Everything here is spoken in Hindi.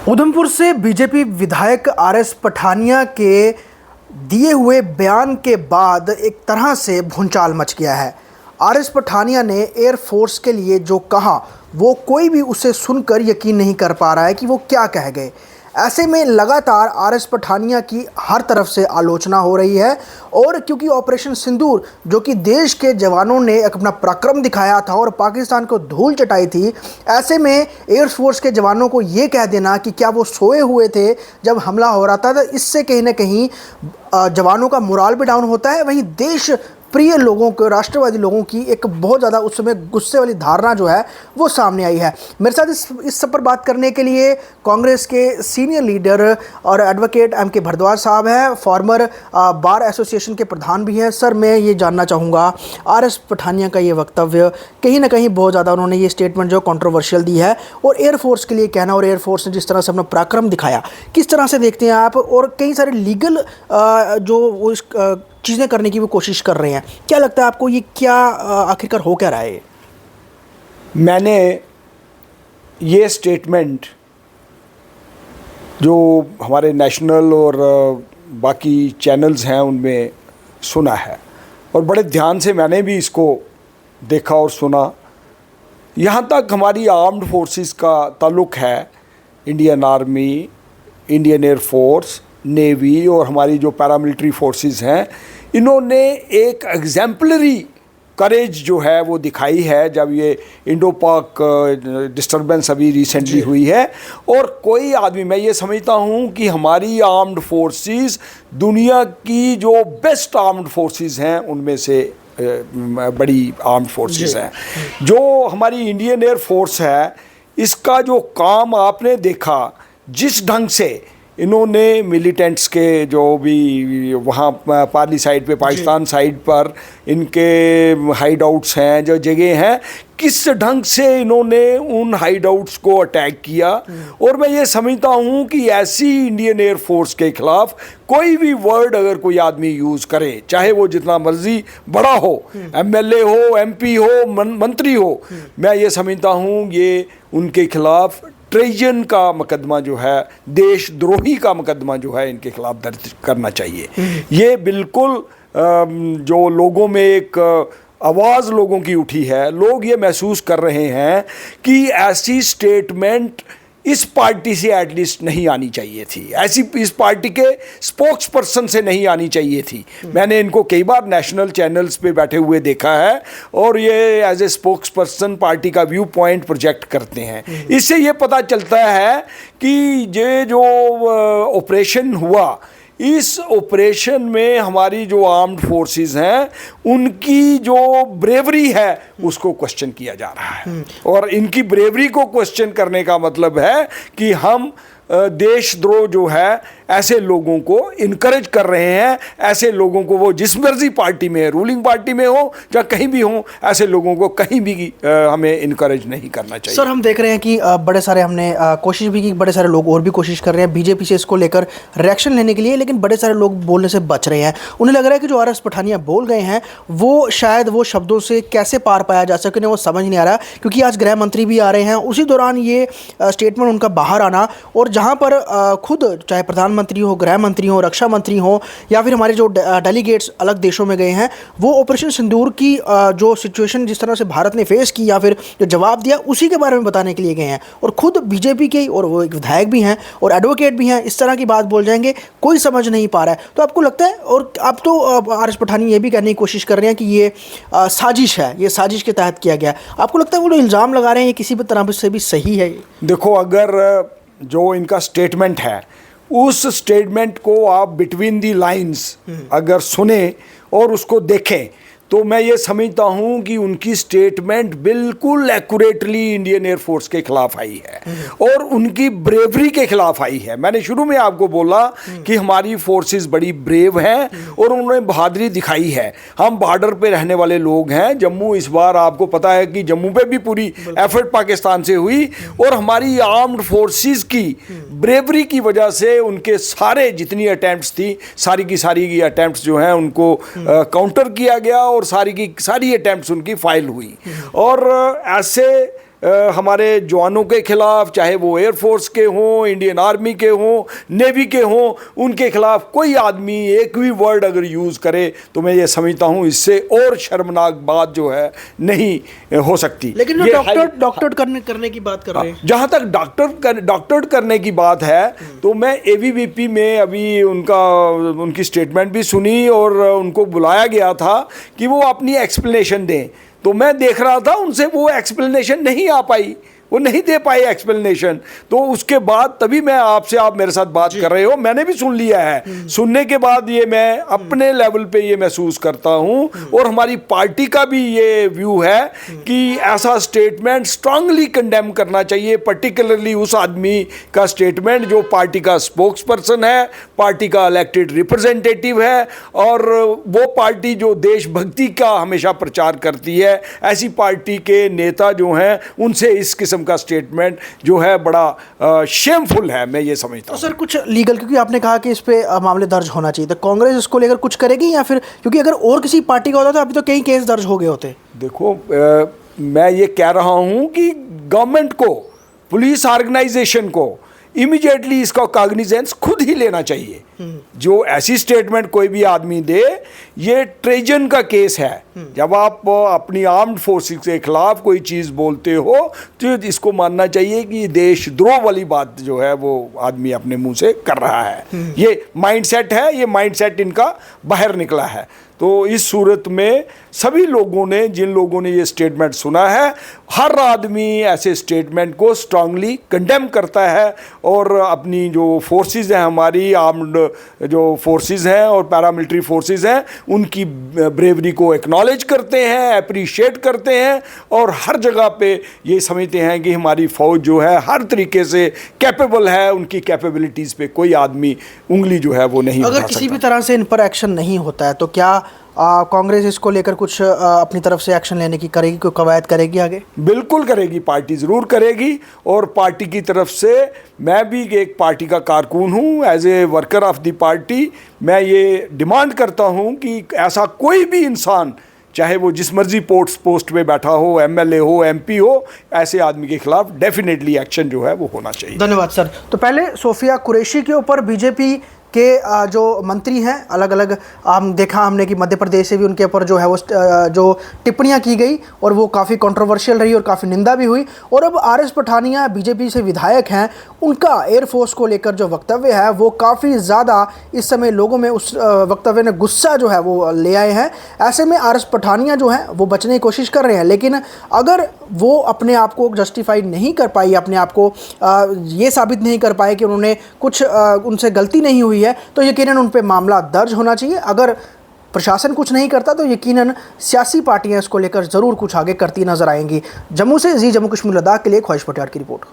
उधमपुर से बीजेपी विधायक आरएस पठानिया के दिए हुए बयान के बाद एक तरह से भूचाल मच गया है। आरएस पठानिया ने एयरफोर्स के लिए जो कहा वो कोई भी उसे सुनकर यकीन नहीं कर पा रहा है कि वो क्या कह गए। ऐसे में लगातार आरएस पठानिया की हर तरफ से आलोचना हो रही है और क्योंकि ऑपरेशन सिंदूर जो कि देश के जवानों ने अपना पराक्रम दिखाया था और पाकिस्तान को धूल चटाई थी, ऐसे में एयरफोर्स के जवानों को ये कह देना कि क्या वो सोए हुए थे जब हमला हो रहा था, तो इससे कहीं ना कहीं जवानों का मोराल भी डाउन होता है। वहीं देश प्रिय लोगों को, राष्ट्रवादी लोगों की एक बहुत ज़्यादा उस समय गुस्से वाली धारणा जो है वो सामने आई है। मेरे साथ इस सब पर बात करने के लिए कांग्रेस के सीनियर लीडर और एडवोकेट एम.के. भारद्वाज साहब हैं, फॉर्मर बार एसोसिएशन के प्रधान भी हैं। सर, मैं ये जानना चाहूँगा, आरएस पठानिया का ये वक्तव्य कहीं ना कहीं बहुत ज़्यादा उन्होंने ये स्टेटमेंट जो कंट्रोवर्शियल दी है और एयरफोर्स के लिए कहना, और एयरफोर्स ने जिस तरह से अपना पराक्रम दिखाया, किस तरह से देखते हैं आप? और कई सारे लीगल जो चीज़ें करने की वो कोशिश कर रहे हैं, क्या लगता है आपको ये क्या आखिरकार हो क्या रहा है? मैंने ये स्टेटमेंट जो हमारे नेशनल और बाकी चैनल्स हैं उनमें सुना है और बड़े ध्यान से मैंने भी इसको देखा और सुना। यहाँ तक हमारी आर्म्ड फोर्सेस का ताल्लुक़ है, Indian army, Indian air force, navy और हमारी जो पैरामिलिट्री फोर्सेस हैं, इन्होंने एक एग्जाम्पलरी करेज जो है वो दिखाई है जब ये इंडो पाक डिस्टर्बेंस अभी रिसेंटली हुई है। और कोई आदमी, मैं ये समझता हूँ कि हमारी आर्म्ड फोर्सेस दुनिया की जो बेस्ट आर्म्ड फोर्सेस हैं उनमें से बड़ी आर्म्ड फोर्सेस हैं। जो हमारी इंडियन एयर फोर्स है, इसका जो काम आपने देखा, जिस ढंग से इन्होंने मिलिटेंट्स के जो भी वहाँ पारली साइड पे, पाकिस्तान साइड पर इनके हाइड आउट्स हैं, जो जगह हैं, किस ढंग से इन्होंने उन हाइड आउट्स को अटैक किया। और मैं ये समझता हूँ कि ऐसी इंडियन एयर फोर्स के खिलाफ कोई भी वर्ड अगर कोई आदमी यूज़ करे, चाहे वो जितना मर्जी बड़ा हो, एमएलए हो, एमपी हो, मंत्री हो, मैं ये समझता हूँ ये उनके खिलाफ ट्रेजन का मुकदमा जो है, देशद्रोही का मुकदमा जो है, इनके खिलाफ दर्ज करना चाहिए। ये बिल्कुल जो लोगों में एक आवाज़ लोगों की उठी है, लोग ये महसूस कर रहे हैं कि ऐसी स्टेटमेंट इस पार्टी से एटलीस्ट नहीं आनी चाहिए थी, ऐसी इस पार्टी के स्पोक्स पर्सन से नहीं आनी चाहिए थी। मैंने इनको कई बार नेशनल चैनल्स पे बैठे हुए देखा है और ये as a spokesperson party का व्यू पॉइंट प्रोजेक्ट करते हैं। इससे ये पता चलता है कि ये जो ऑपरेशन हुआ, इस ऑपरेशन में हमारी जो आर्म्ड फोर्सेस हैं उनकी जो ब्रेवरी है उसको क्वेश्चन किया जा रहा है। और इनकी ब्रेवरी को क्वेश्चन करने का मतलब है कि हम देशद्रोह जो है ऐसे लोगों को इनकरेज कर रहे हैं, ऐसे लोगों को, वो जिस मर्जी पार्टी में, रूलिंग पार्टी में हो या कहीं भी हो, ऐसे लोगों को कहीं भी हमें इनकरेज नहीं करना चाहिए। सर, हम देख रहे हैं कि बड़े सारे हमने कोशिश भी की, बड़े सारे लोग और भी कोशिश कर रहे हैं बीजेपी से इसको लेकर रिएक्शन लेने के लिए, लेकिन बड़े सारे लोग बोलने से बच रहे हैं। उन्हें लग रहा है कि जो आरएस पठानिया बोल गए हैं वो शायद वो शब्दों से कैसे पार पाया जा सके, वो समझ नहीं आ रहा। क्योंकि आज गृह मंत्री भी आ रहे हैं, उसी दौरान ये स्टेटमेंट उनका बाहर आना, और जहाँ पर खुद चाहे प्रधानमंत्री हो, गृह मंत्री हो, रक्षा मंत्री हो, या फिर हमारे जो डेलीगेट्स अलग देशों में गए हैं, वो ऑपरेशन सिंदूर की जो सिचुएशन जिस तरह से भारत ने फेस की या फिर जो जवाब दिया उसी के बारे में बताने के लिए गए हैं। और खुद बीजेपी के, और वो एक विधायक भी हैं और एडवोकेट भी हैं, इस तरह की बात बोल जाएंगे, कोई समझ नहीं पा रहा है। तो आपको लगता है, और अब तो आरएस पठानिया ये भी कहने की कोशिश कर रहे हैं कि ये साजिश है, ये साजिश के तहत किया गया, आपको लगता है वो जो इल्ज़ाम लगा रहे हैं ये किसी भी तरह से भी सही है? देखो, अगर जो इनका स्टेटमेंट है, उस स्टेटमेंट को आप बिटवीन दी लाइंस अगर सुने और उसको देखें, तो मैं ये समझता हूँ कि उनकी स्टेटमेंट बिल्कुल एक्यूरेटली इंडियन एयर फोर्स के खिलाफ आई है और उनकी ब्रेवरी के खिलाफ आई है। मैंने शुरू में आपको बोला कि हमारी फोर्सेस बड़ी ब्रेव हैं और उन्होंने बहादुरी दिखाई है। हम बॉर्डर पे रहने वाले लोग हैं। जम्मू, इस बार आपको पता है कि जम्मू पे भी पूरी एफर्ट पाकिस्तान से हुई और हमारी आर्म्ड फोर्सेस की ब्रेवरी की वजह से उनके सारे जितनी अटैम्प्ट्स थी, सारी की सारी अटैम्प्ट्स जो हैं उनको काउंटर किया गया और सारी की सारी अटैम्प्ट्स उनकी फाइल हुई। और ऐसे हमारे जवानों के खिलाफ, चाहे वो एयरफोर्स के हों, इंडियन आर्मी के हों, नेवी के हों, उनके खिलाफ कोई आदमी एक भी वर्ड अगर यूज़ करे तो मैं ये समझता हूँ इससे और शर्मनाक बात जो है नहीं हो सकती। लेकिन ये डॉक्टर करने की बात कर रहे हैं, जहाँ तक डॉक्टर करने की बात है तो मैं एबीवीपी में अभी उनकी स्टेटमेंट भी सुनी और उनको बुलाया गया था कि वो अपनी एक्सप्लेनेशन दें, तो मैं देख रहा था उनसे वो एक्सप्लेनेशन नहीं आ पाई, वो नहीं दे पाए एक्सप्लेनेशन। तो उसके बाद तभी मैं आप मेरे साथ बात कर रहे हो, मैंने भी सुन लिया है। सुनने के बाद ये मैं अपने लेवल पे ये महसूस करता हूँ और हमारी पार्टी का भी ये व्यू है कि ऐसा स्टेटमेंट स्ट्रांगली कंडेम करना चाहिए, पर्टिकुलरली उस आदमी का स्टेटमेंट जो पार्टी का स्पोक्स पर्सन है, पार्टी का इलेक्टेड रिप्रेजेंटेटिव है और वो पार्टी जो देशभक्ति का हमेशा प्रचार करती है, ऐसी पार्टी के नेता जो हैं उनसे इस किस्म का स्टेटमेंट जो है बड़ा शेमफुल है, मैं ये समझता हूँ। तो सर कुछ लीगल, क्योंकि आपने कहा कि इस पे मामले दर्ज होना चाहिए, तो कांग्रेस इसको लेकर कुछ करेगी या फिर, क्योंकि अगर और किसी पार्टी का होता तो अभी तो कई केस दर्ज हो गए होते। देखो मैं ये कह रहा हूँ कि गवर्नमेंट को, पुलिस ऑर्गेनाइजेशन को इमीडिएटली इसका कॉग्निजेंस खुद ही लेना चाहिए। जो ऐसी स्टेटमेंट कोई भी आदमी दे, ये ट्रेजन का केस है। जब आप अपनी आर्म्ड फोर्सेस के खिलाफ कोई चीज़ बोलते हो तो इसको मानना चाहिए कि देशद्रोह वाली बात जो है वो आदमी अपने मुंह से कर रहा है। ये माइंडसेट है, ये माइंडसेट इनका बाहर निकला है। तो इस सूरत में सभी लोगों ने, जिन लोगों ने ये स्टेटमेंट सुना है, हर आदमी ऐसे स्टेटमेंट को स्ट्रांगली कंडेम करता है और अपनी जो फोर्सेस हैं, हमारी आर्म्ड जो फोर्सेस हैं और पैरामिलिट्री फोर्सेस हैं, उनकी ब्रेवरी को एक्नॉलेज करते हैं, अप्रिशिएट करते हैं और हर जगह पे ये समझते हैं कि हमारी फ़ौज जो है हर तरीके से कैपेबल है, उनकी कैपेबिलिटीज़ पे कोई आदमी उंगली जो है वो नहीं उठा सकता। अगर किसी भी तरह से इन पर एक्शन नहीं होता है तो क्या कांग्रेस इसको लेकर कुछ अपनी तरफ से एक्शन लेने की करेगी, कोई कवायद करेगी आगे? बिल्कुल करेगी, पार्टी ज़रूर करेगी। और पार्टी की तरफ से, मैं भी एक पार्टी का कारकुन हूँ, as a worker of the party, मैं ये डिमांड करता हूँ कि ऐसा कोई भी इंसान, चाहे वो जिस मर्जी पोस्ट पे बैठा हो, एमएलए हो, एमपी हो, ऐसे आदमी के खिलाफ डेफिनेटली एक्शन जो है वो होना चाहिए। धन्यवाद सर। तो पहले सोफिया कुरैशी के ऊपर बीजेपी के जो मंत्री हैं, अलग अलग देखा हमने कि मध्य प्रदेश से भी उनके ऊपर जो है वो जो टिप्पणियां की गई और वो काफ़ी कंट्रोवर्शियल रही और काफ़ी निंदा भी हुई। और अब आरएस पठानिया बीजेपी से विधायक हैं, उनका एयरफोर्स को लेकर जो वक्तव्य है वो काफ़ी ज़्यादा इस समय लोगों में उस वक्तव्य ने गुस्सा जो है वो ले आए हैं। ऐसे में आरएस पठानिया जो है वो बचने की कोशिश कर रहे हैं, लेकिन अगर वो अपने आप को जस्टिफाई नहीं कर पाई, अपने आप को ये साबित नहीं कर पाए कि उन्होंने कुछ उनसे गलती नहीं हुई है, तो यकीनन उन पे मामला दर्ज होना चाहिए। अगर प्रशासन कुछ नहीं करता तो यकीनन सियासी पार्टियां इसको लेकर ज़रूर कुछ आगे करती नजर आएंगी। जम्मू से जम्मू कश्मीर लद्दाख के लिए ख्वाहिश पटियार की रिपोर्ट।